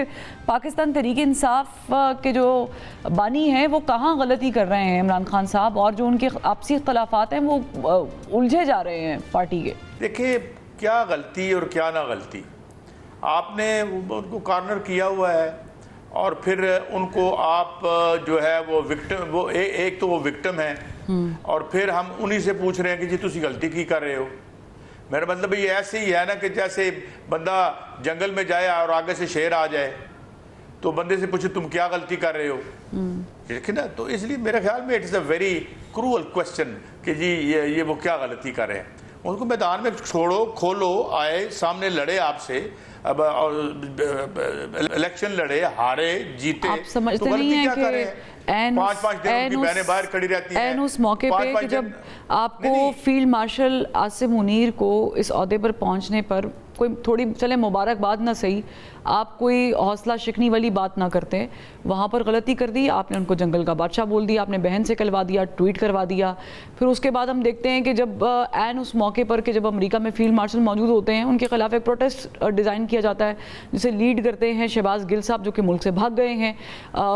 कि पाकिस्तान तहरीक इंसाफ के जो बानी हैं वो कहाँ गलती कर रहे हैं इमरान खान साहब, और जो उनके आपसी इख्तलाफात हैं वो उलझे जा रहे हैं पार्टी के। देखिए क्या गलती और क्या ना गलती, आपने उनको कॉर्नर किया हुआ है और फिर उनको आप जो है वो विक्टिम, वो एक तो वो विक्टिम है और फिर हम उन्हीं से पूछ रहे हैं कि जी तुसी गलती की कर रहे हो। मेरा मतलब ये ऐसे ही है ना कि जैसे बंदा जंगल में जाए और आगे से शेर आ जाए तो बंदे से पूछे तुम क्या गलती कर रहे हो, देखिए ना। तो इसलिए मेरे ख्याल में it is a very cruel question कि जी ये वो क्या गलती कर रहे हैं। उनको मैदान में छोड़ो, खोलो, आए सामने लड़े आपसे, अब इलेक्शन लड़े, हारे जीते, आप समझते तो नहीं है कि 5-5 दिन उनकी बहनें बाहर खड़ी रहती हैं। उस मौके पे कि जब आपको फील्ड मार्शल आसिम मुनीर को इस ओहदे पर पहुंचने पर कोई थोड़ी चले मुबारकबाद ना सही, आप कोई हौसला शिकनी वाली बात ना करते, वहाँ पर गलती कर दी आपने, उनको जंगल का बादशाह बोल दिया, आपने बहन से कहलवा दिया, ट्वीट करवा दिया। फिर उसके बाद हम देखते हैं कि जब एन उस मौके पर कि जब अमेरिका में फील्ड मार्शल मौजूद होते हैं, उनके खिलाफ एक प्रोटेस्ट डिज़ाइन किया जाता है जिसे लीड करते हैं शहबाज गिल साहब जो कि मुल्क से भाग गए हैं,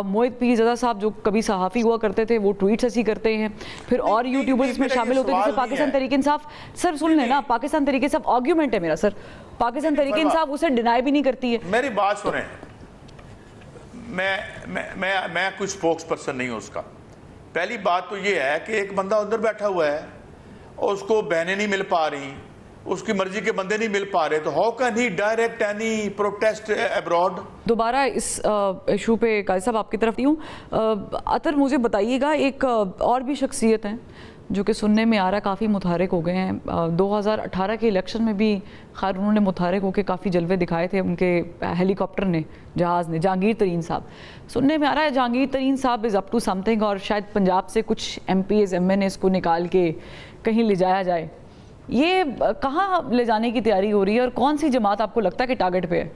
मोहित पीरज़ादा साहब जो कभी सहाफ़ी हुआ करते थे वो ट्वीट्स ऐसी करते हैं, फिर और यूट्यूबर्स इसमें शामिल होते हैं जैसे पाकिस्तान तहरीक इंसाफ। सर सुन लेना, पाकिस्तान तहरीक इंसाफ आर्ग्यूमेंट है मेरा सर, पाकिस्तान तहरीक इंसाफ उसे डिनाई भी नहीं करती है। मेरी बात सुने, मैं कुछ स्पोक्स पर्सन नहीं हूं उसका। पहली बात तो ये है कि एक बंदा उधर बैठा हुआ है और उसको बहनें नहीं मिल पा रही, उसकी मर्जी के बंदे नहीं मिल पा रहे, तो how can he direct any protest abroad. दोबारा इस इशू पे काजी साहब आपकी तरफ हूँ। अतर मुझे बताइएगा, एक और भी शख्सियत हैं जो कि सुनने में आ रहा है काफ़ी मुतहरिक हो गए हैं। 2018 के इलेक्शन में भी खैर उन्होंने मुतहरिक होकर काफ़ी जलवे दिखाए थे, उनके हेलीकॉप्टर ने, जहाज़ ने, जहांगीर तरीन साहब। सुनने में आ रहा है जहांगीर तरीन साहब इज़ अप टू समथिंग और शायद पंजाब से कुछ MPs MNAs को निकाल के कहीं ले जाया जाए। ये कहाँ ले जाने की तैयारी हो रही है और कौन सी जमात आपको लगता है कि टारगेट पे है?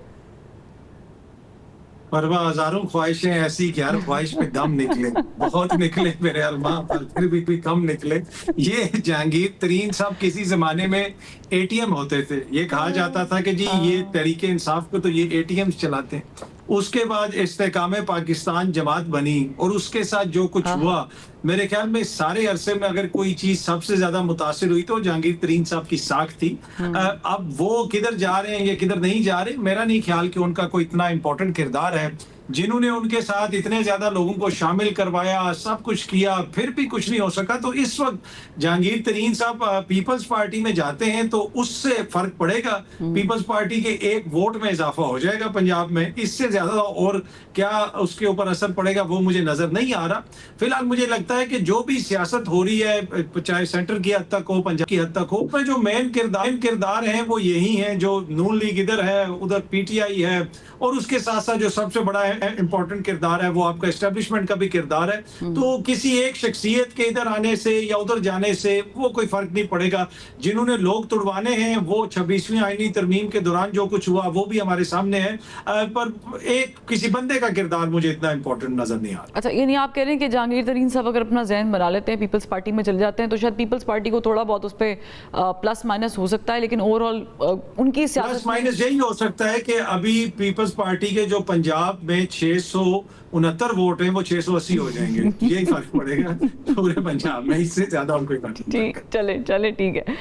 परवा हजारों ख्वाहिशें ऐसी कि हर ख्वाहिश पे दम निकले, बहुत निकले मेरे अरमां पर फिर भी कोई कम निकले। ये जहांगीर तरीन साहब किसी जमाने में ATM होते थे, ये कहा जाता था कि जी ये तहरीके इंसाफ को तो ये ATM चलाते हैं। उसके बाद इस्तेकामे पाकिस्तान जमात बनी और उसके साथ जो कुछ हुआ, मेरे ख्याल में सारे अरसे में अगर कोई चीज सबसे ज्यादा मुतासिर हुई तो जहांगीर तरीन साहब की साख थी। अब वो किधर जा रहे हैं या किधर नहीं जा रहे, मेरा नहीं ख्याल कि उनका कोई इतना इंपॉर्टेंट किरदार है। जिन्होंने उनके साथ इतने ज्यादा लोगों को शामिल करवाया, सब कुछ किया, फिर भी कुछ नहीं हो सका। तो इस वक्त जहांगीर तरीन साहब पीपल्स पार्टी में जाते हैं तो उससे फर्क पड़ेगा, पीपल्स पार्टी के एक वोट में इजाफा हो जाएगा पंजाब में, इससे ज्यादा और क्या उसके ऊपर असर पड़ेगा वो मुझे नजर नहीं आ रहा। फिलहाल मुझे लगता है कि जो भी सियासत हो रही है, चाहे सेंटर की हद तक हो, पंजाब की हद तक हो, उसमें जो मेन किरदार हैं वो यही हैं। जो नून लीग इधर है, उधर PTI है, और उसके साथ साथ जो सबसे बड़ा इंपॉर्टेंट किरदार है वो आपका एस्टेब्लिशमेंट का भी किरदार है। तो किसी एक शख्सियत के इधर आने से या उधर जाने से वो कोई फर्क नहीं पड़ेगा। जिन्होंने लोग तुड़वाने हैं वो 26वीं आईनी तरमीम के दौरान जो कुछ हुआ वो भी हमारे सामने है, पर एक किसी बंदे का किरदार मुझे इतना इंपॉर्टेंट नजर नहीं आ रहा। अच्छा, यानी आप कह रहे हैं कि जहांगीर तरीन साहब अगर अपना जहन बना लेते हैं, पीपल्स पार्टी में चले जाते हैं, तो शायद पीपल्स पार्टी को थोड़ा बहुत उस पर प्लस माइनस हो सकता है, लेकिन ओवरऑल उनकी सियासत माइनस यही हो सकता है कि अभी पीपल्स पार्टी के जो पंजाब में 669 वोट हैं वो 680 हो जाएंगे। यही फर्क पड़ेगा पूरे पंजाब में, इससे ज्यादा और कोई फर्क नहीं। ठीक, चले ठीक है।